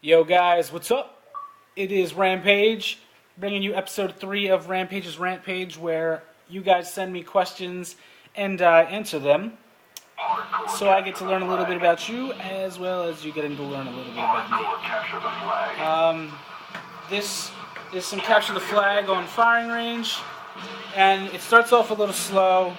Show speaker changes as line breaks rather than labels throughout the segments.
Yo guys, what's up? It is Rampage, bringing you episode 3 of Rampage's RANTpage, where you guys send me questions and I answer them. So I get to learn a little bit about you, as well as you getting to learn a little bit about me. This is some Capture the Flag on firing range, and it starts off a little slow.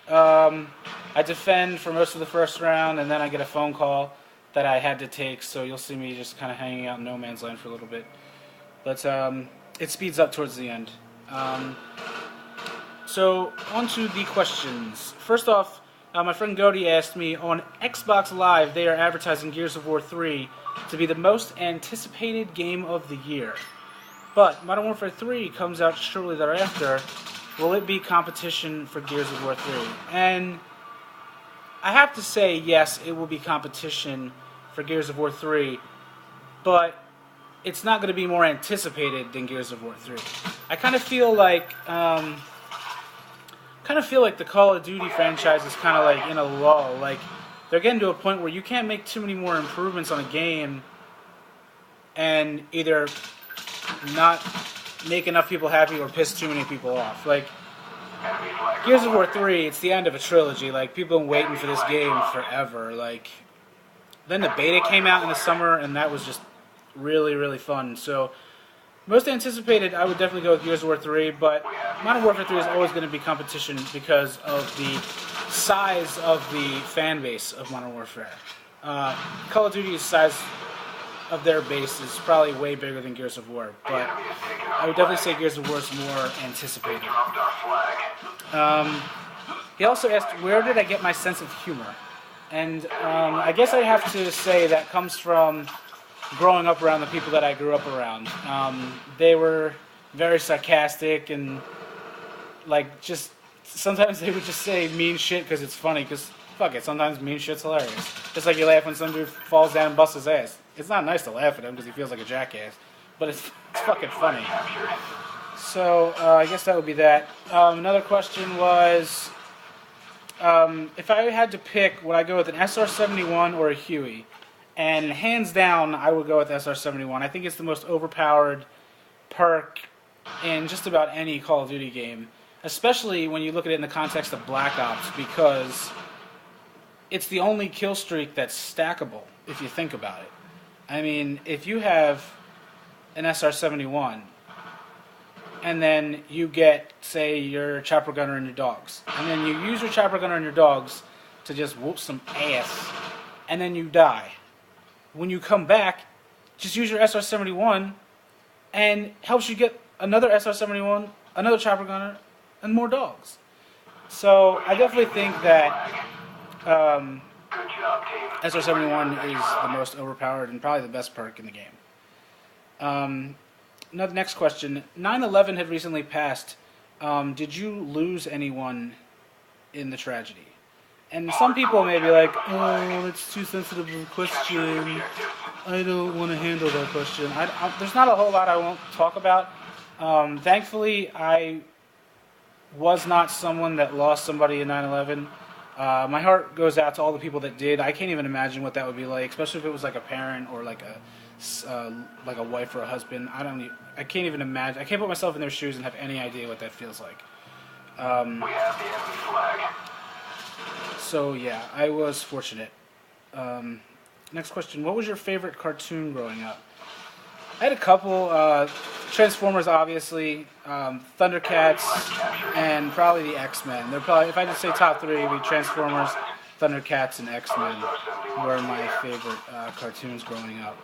I defend for most of the first round, and then I get a phone call that I had to take, so you'll see me just kind of hanging out in no man's land for a little bit. But it speeds up towards the end. So, on to the questions. First off, my friend Gody asked me, on Xbox Live, they are advertising Gears of War 3 to be the most anticipated game of the year. But Modern Warfare 3 comes out shortly thereafter. Will it be competition for Gears of War 3? And I have to say, yes, it will be competition for Gears of War 3, but it's not going to be more anticipated than Gears of War 3. I kind of feel like the Call of Duty franchise is kind of like in a lull. Like, they're getting to a point where you can't make too many more improvements on a game and either not make enough people happy or piss too many people off. Like, Gears of War 3, it's the end of a trilogy. Like, people have been waiting for this game forever. Like, then the beta came out in the summer, and that was just really, really fun. So, most anticipated, I would definitely go with Gears of War 3, but Modern Warfare 3 is always going to be competition because of the size of the fan base of Modern Warfare. Call of Duty's size of their base is probably way bigger than Gears of War, but I would definitely say Gears of War is more anticipated. He also asked, where did I get my sense of humor? And I guess I have to say that comes from growing up around the people that I grew up around. They were very sarcastic and, like, just sometimes they would just say mean shit because it's funny, because fuck it, sometimes mean shit's hilarious. Just like you laugh when some dude falls down and busts his ass. It's not nice to laugh at him because he feels like a jackass, but it's fucking funny. So I guess that would be that. Another question was, if I had to pick, would I go with an SR-71 or a Huey? And hands down, I would go with SR-71. I think it's the most overpowered perk in just about any Call of Duty game, especially when you look at it in the context of Black Ops, because it's the only kill streak that's stackable, if you think about it. I mean, if you have an SR-71, and then you get, say, your chopper gunner and your dogs, and then you use your chopper gunner and your dogs to just whoop some ass, and then you die. When you come back, just use your SR-71, and it helps you get another SR-71, another chopper gunner, and more dogs. So I definitely think that SR-71 is the most overpowered and probably the best perk in the game. Next question. 9/11 had recently passed. Did you lose anyone in the tragedy? And some people may be like, oh, it's too sensitive of a question. I don't want to handle that question. There's not a whole lot I won't talk about. Thankfully, I was not someone that lost somebody in 9/11. My heart goes out to all the people that did. I can't even imagine what that would be like, especially if it was like a parent or like a wife or a husband. I can't even imagine. I can't put myself in their shoes and have any idea what that feels like.
We have the enemy flag.
So yeah, I was fortunate. Next question: what was your favorite cartoon growing up? I had a couple. Transformers, obviously, Thundercats, and probably the X-Men. They're probably, if I had to say top three, it'd be Transformers, Thundercats, and X-Men were my favorite cartoons growing up.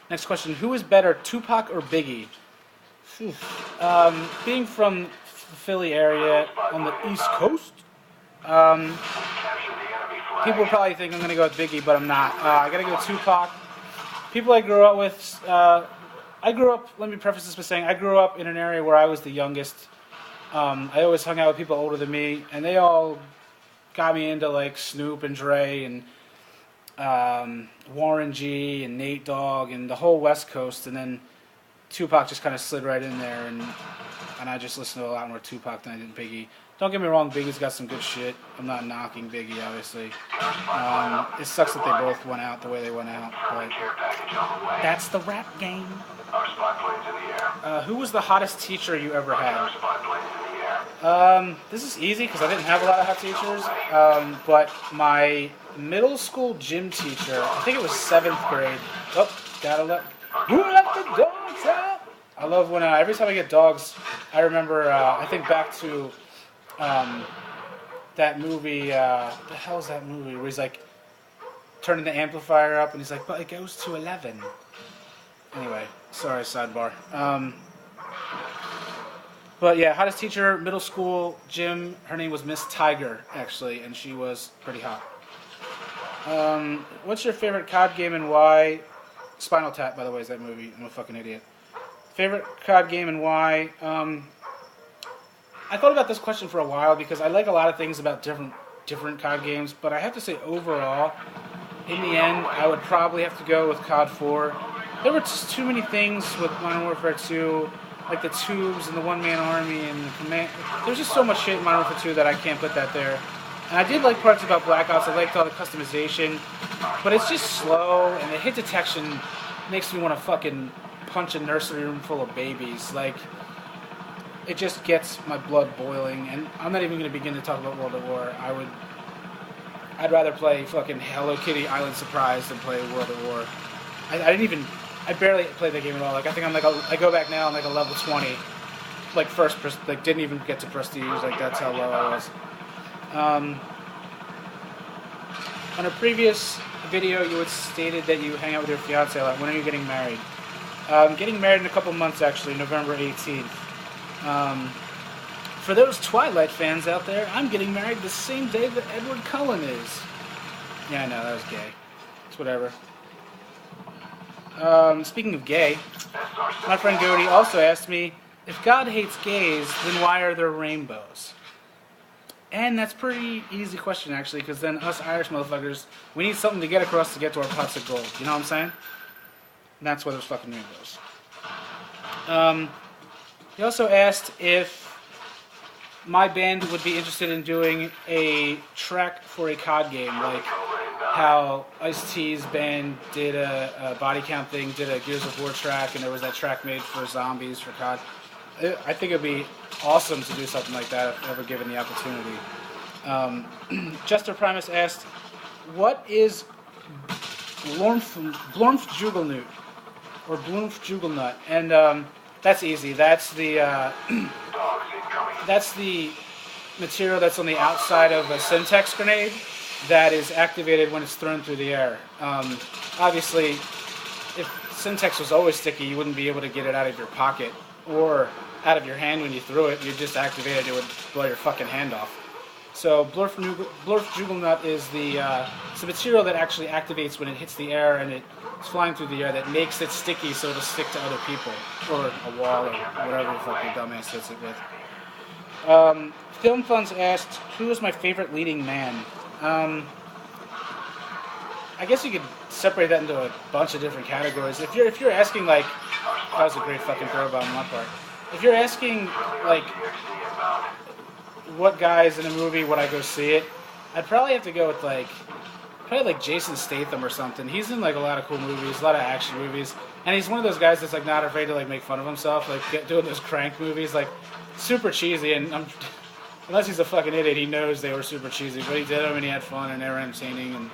Next question: who is better, Tupac or Biggie? Being from the Philly area on the East Coast, people probably think I'm going to go with Biggie, but I'm not. I got to go with Tupac. People I grew up with, let me preface this by saying, I grew up in an area where I was the youngest. I always hung out with people older than me, and they all got me into, like, Snoop and Dre and Warren G and Nate Dogg and the whole West Coast, and then Tupac just kind of slid right in there, and I just listened to a lot more Tupac than I did Biggie. Don't get me wrong, Biggie's got some good shit. I'm not knocking Biggie, obviously. It sucks that they both went out the way they went out, but that's the rap game.
Our spy planes in the air.
Who was the hottest teacher you ever
Our
had?
spy planes in the air.
This is easy because I didn't have a lot of hot teachers, but my middle school gym teacher, I think it was 7th grade. Oh, gotta who let the dogs out? I love when every time I get dogs, I remember. I think back to that movie. What the hell is that movie? Where he's like turning the amplifier up, and he's like, "But it goes to 11." Anyway, sorry, sidebar. But yeah, hottest teacher, middle school gym. Her name was Miss Tiger, actually, and she was pretty hot. What's your favorite COD game and why? Spinal Tap, by the way, is that movie. I'm a fucking idiot. Favorite COD game and why? I thought about this question for a while because I like a lot of things about different COD games, but I have to say overall, in the end, I would probably have to go with COD 4. There were just too many things with Modern Warfare 2, like the tubes and the one-man army and the command. There's just so much shit in Modern Warfare 2 that I can't put that there. And I did like parts about Black Ops. I liked all the customization, but it's just slow, and the hit detection makes me want to fucking punch a nursery room full of babies. Like, it just gets my blood boiling, and I'm not even going to begin to talk about World at War. I'd rather play fucking Hello Kitty Island Surprise than play World at War. I barely played that game at all. Like, I think I go back now, I'm like a level 20, like didn't even get to prestige. Like, that's how low I was. On a previous video, you had stated that you hang out with your fiance a lot. When are you getting married? Getting married in a couple months, actually, November 18th. For those Twilight fans out there, I'm getting married the same day that Edward Cullen is. Yeah, I know, that was gay. It's whatever. Speaking of gay, my friend Cody also asked me, if God hates gays, then why are there rainbows? And that's a pretty easy question, actually, because then us Irish motherfuckers, we need something to get across to get to our pots of gold. You know what I'm saying? And that's why there's fucking rainbows. He also asked if my band would be interested in doing a track for a COD game, like how Ice-T's band did a body count thing, did a Gears of War track, and there was that track made for zombies for COD. I think it would be awesome to do something like that if ever given the opportunity. Jester Primus asked, what is Blormfjugelnut? Or Blormfjugelnut? And that's easy. That's the material that's on the outside of a Syntex grenade that is activated when it's thrown through the air. Obviously, if Syntex was always sticky, you wouldn't be able to get it out of your pocket or out of your hand when you threw it. You'd just activate it, it would blow your fucking hand off. So Blormfjugelnut is the material that actually activates when it hits the air and it's flying through the air that makes it sticky so it'll stick to other people or a wall or whatever the fuck your dumbass hits it with. Film Funds asked, who is my favorite leading man? I guess you could separate that into a bunch of different categories. If you're asking, like, that was a great fucking throwback on my part. If you're asking, like, what guys in a movie would I go see it, I'd probably have to go with, like Jason Statham or something. He's in, like, a lot of cool movies, a lot of action movies, and he's one of those guys that's, like, not afraid to, like, make fun of himself, like, doing those Crank movies, like, super cheesy, and unless he's a fucking idiot, he knows they were super cheesy, but he did them and he had fun and they were entertaining, and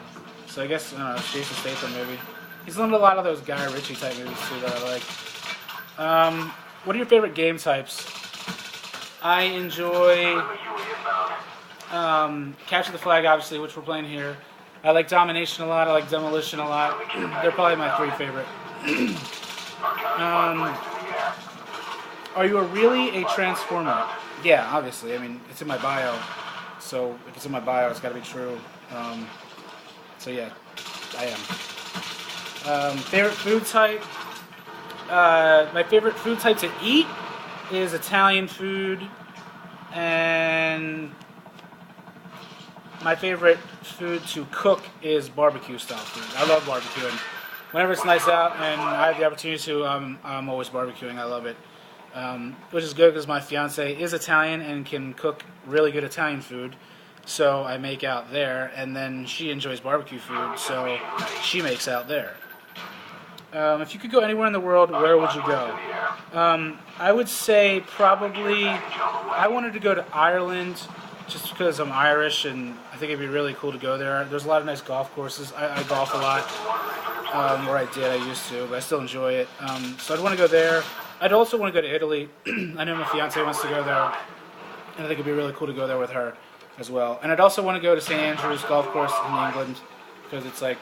so I guess, I don't know, Jason Statham maybe. He's in a lot of those Guy Ritchie type movies too that I like. What are your favorite game types? I enjoy Capture the Flag, obviously, which we're playing here. I like Domination a lot, I like Demolition a lot. They're probably my three favorite. Are you really a Transformer? Yeah, obviously. I mean, it's in my bio. So if it's in my bio, it's got to be true. So yeah, I am. Favorite food type? My favorite food type to eat is Italian food. And my favorite food to cook is barbecue style food. I love barbecuing. Whenever it's nice out and I have the opportunity to, I'm always barbecuing. I love it. which is good because my fiance is Italian and can cook really good Italian food. So I make out there, and then she enjoys barbecue food, so she makes out there. If you could go anywhere in the world, where would you go? I would say probably I wanted to go to Ireland just because I'm Irish and I think it'd be really cool to go there. There's a lot of nice golf courses. I golf a lot, or I used to, but I still enjoy it. So I'd want to go there. I'd also want to go to Italy. I know my fiance wants to go there, and I think it'd be really cool to go there with her as well. And I'd also want to go to St. Andrews Golf Course in England because it's like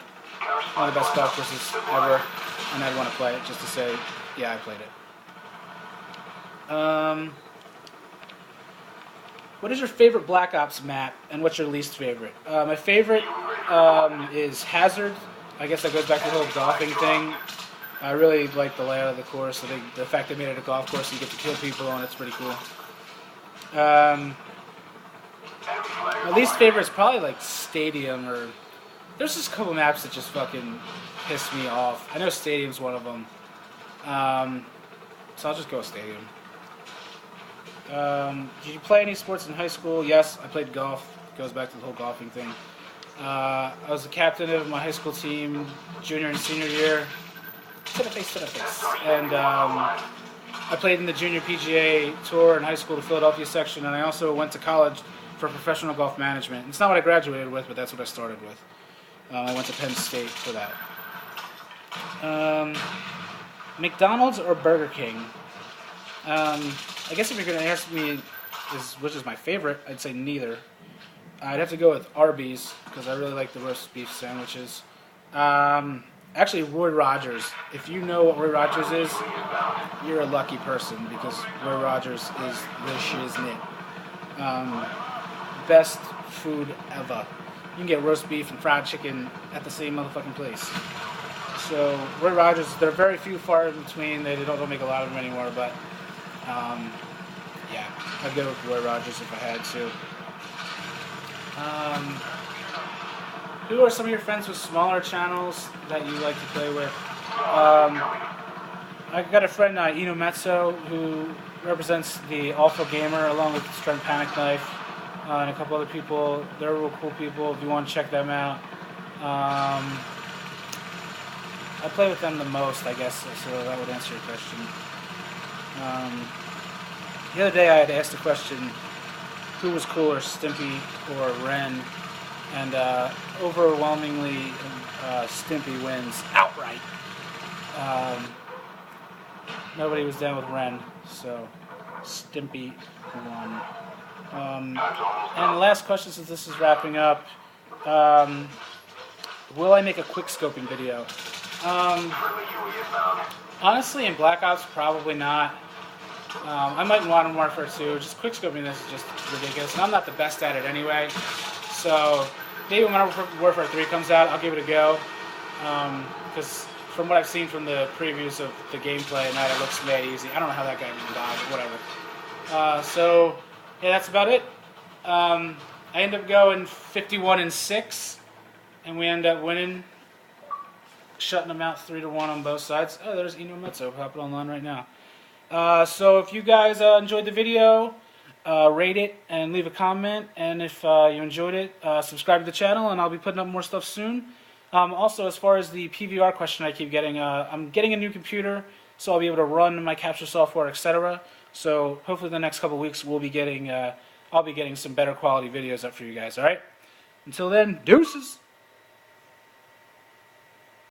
one of the best golf courses ever, and I'd want to play it just to say, yeah, I played it. What is your favorite Black Ops map, and what's your least favorite? My favorite is Hazard. I guess that goes back to the whole golfing thing. I really like the layout of the course. I think the fact they made it a golf course and you get to kill people on it's pretty cool. My least favorite is probably like Stadium, or there's just a couple maps that just fucking piss me off. I know Stadium's one of them. So I'll just go with Stadium. Did you play any sports in high school? Yes, I played golf. Goes back to the whole golfing thing. I was the captain of my high school team junior and senior year. To the face. And I played in the junior PGA tour in high school, the Philadelphia section, and I also went to college for professional golf management. It's not what I graduated with, but that's what I started with. I went to Penn State for that. McDonald's or Burger King? I guess if you're going to ask me which is my favorite, I'd say neither. I'd have to go with Arby's because I really like the roast beef sandwiches. Actually, Roy Rogers. If you know what Roy Rogers is, you're a lucky person because Roy Rogers is the shiznit. Best food ever. You can get roast beef and fried chicken at the same motherfucking place. So Roy Rogers, there are very few far in between. They don't make a lot of them anymore, but yeah, I'd go with Roy Rogers if I had to. Who are some of your friends with smaller channels that you like to play with? I got a friend, Eno Mezzo, who represents the Alpha Gamer along with Strength Panic Knife, and a couple other people. They're real cool people if you want to check them out. I play with them the most, I guess, so that would answer your question. The other day I had asked the question, who was cooler, Stimpy or Ren? And overwhelmingly, Stimpy wins outright. Nobody was down with Ren, so Stimpy won. And the last question, since this is wrapping up, will I make a quick scoping video? Honestly, in Black Ops, probably not. I might in Modern Warfare 2. Just quick scoping this is just ridiculous, and I'm not the best at it anyway. So maybe when Modern Warfare 3 comes out, I'll give it a go. Because from what I've seen from the previews of the gameplay and that, it looks mad easy. I don't know how that guy even died, but whatever. So yeah, that's about it. I end up going 51-6, and we end up winning, shutting them out 3-1 on both sides. Oh, there's Eno Mezzo popping online right now. So if you guys enjoyed the video, rate it and leave a comment, and if you enjoyed it, subscribe to the channel, and I'll be putting up more stuff soon. Also, as far as the PVR question I keep getting, I'm getting a new computer, so I'll be able to run my capture software, etc. So hopefully the next couple weeks I'll be getting some better quality videos up for you guys. All right. Until then, deuces.